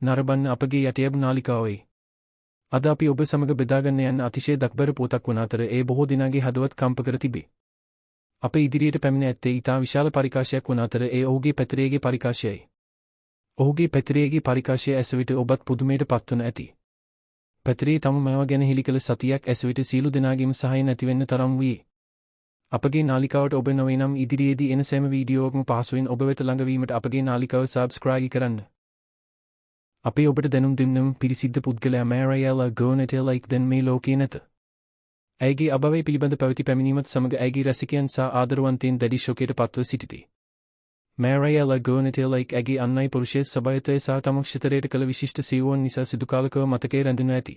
නරඹන්න අපගේ යටයබ් නාලිකාවයි. අද අපි ඔබ සමග බෙදාගන්න යන අතිශය දක්බර පොතක් වන අතර ඒ බොහෝ දිනාගේ හදවත් කම්ප කර තිබේ. අප ඉදිරියට පැමිණ ඇත්තේ ඉතා විශාල පරිකාශයක් වන අතර ඒ ඔහුගේ පැතිරේගේ පරිකාශයයි. ඔහුගේ පැතිරේගේ පරිකාශය ඇසවිට ඔබත් පුදුමයට පත්වන ඇති. පැතිරේ තම මැව ගැන හෙළි කළ සතියක් ඇසවිට සියලු දෙනාගේම සහය නැතිවෙන්න තරම් වූයේ. අපගේ නාලිකාවට ඔබ නොවේ නම් ඉදිරියේදී එන සෑම වීඩියෝවක්ම පහසුවෙන් ඔබ වෙත ළඟවීමට අපගේ නාලිකාව සබ්ස්ක්‍රයිබ් කරන්න. අපේ ඔබට දැනුම් දෙන්නම් පිරිසිද්ධ පුද්ගලයා මෑරයලා ගෝනෙටෙලයික් දැන් මේ ලෝකේ නැත. ඇයගේ අභවය පිළිබඳ පැවති පැමිණීමත් සමග ඇයගේ රසිකයන් සහ ආදරවන්තයන් දැඩි ශෝකයට පත්ව සිටිති. මෑරයලා ගෝනෙටෙලයික් ඇගේ අන්නයි පුරුෂය සභායතය සහ තම ක්ෂේත්‍රයට කළ විශිෂ්ට සේවවන් නිසා සිදුකාලකව මතකයේ රැඳෙනු ඇති.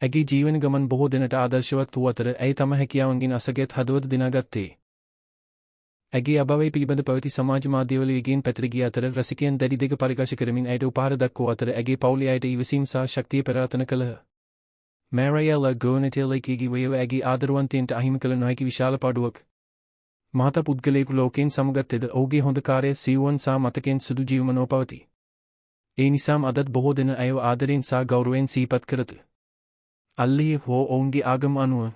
ඇගේ ජීවන ගමන් බොහෝ දෙනට ආදර්ශවත් වූ අතර ඇය තම හැකියාවන්ගෙන් අසගත් හදවත දිනාගත්තේ. ඇගේ අභවය පිළිබඳ පැවති සමාජ මාධ්‍යවල වේගයෙන් පැතිර ගිය අතර රසිකයන් දැඩි දෙක පරිකාශ කරමින් ඇයට උපහාර දක්වූ අතර ඇගේ පවුලේ අයට ඉවසීම සහ ශක්තිය ප්‍රාර්ථනා කළහ. මෑරයලා ගෝනෙටෙලයික්ගේ වයව ඇගේ ආදරවන්තයන්ට අහිමි කළ නොහැකි විශාල පාඩුවක්. මහත පුද්ගලයෙකු ලෝකයෙන් සමුගත්තේද ඔහුගේ හොඳ කාර්ය සීවුවන් සහ මතකයෙන් සුදු ජීවමනෝ පවති. ඒ නිසාම අදත් බොහෝ දෙන ඇයව ආදරයෙන් සහ ගෞරවයෙන් සිහිපත් කරති. අල්ලේ හෝ ඔවුන්ගේ ආගම අනුව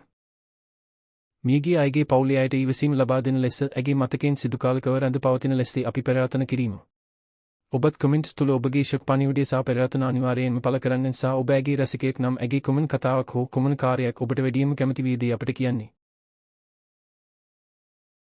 මියගිය අයගේ පවුලේ අයට ඉවසීම ලබා දෙන ලෙස ඇගේ මතකයෙන් සිදුකාලකව රැඳ පවතින ලෙස අපි ප්‍රාර්ථනා කිරීමු. ඔබත් කමෙන්ට්ස් තුල ඔබගේ ශෝක පණිවිඩය සහ ප්‍රාර්ථනා අනිවාර්යයෙන්ම පළ කරන්න සහ ඔබ ඇගේ රසිකයෙක් නම් ඇගේ කොමන් කතාවක් හෝ කොමන් කාර්යයක් ඔබට වැඩියෙන්ම කැමති වේදී අපට කියන්නේ.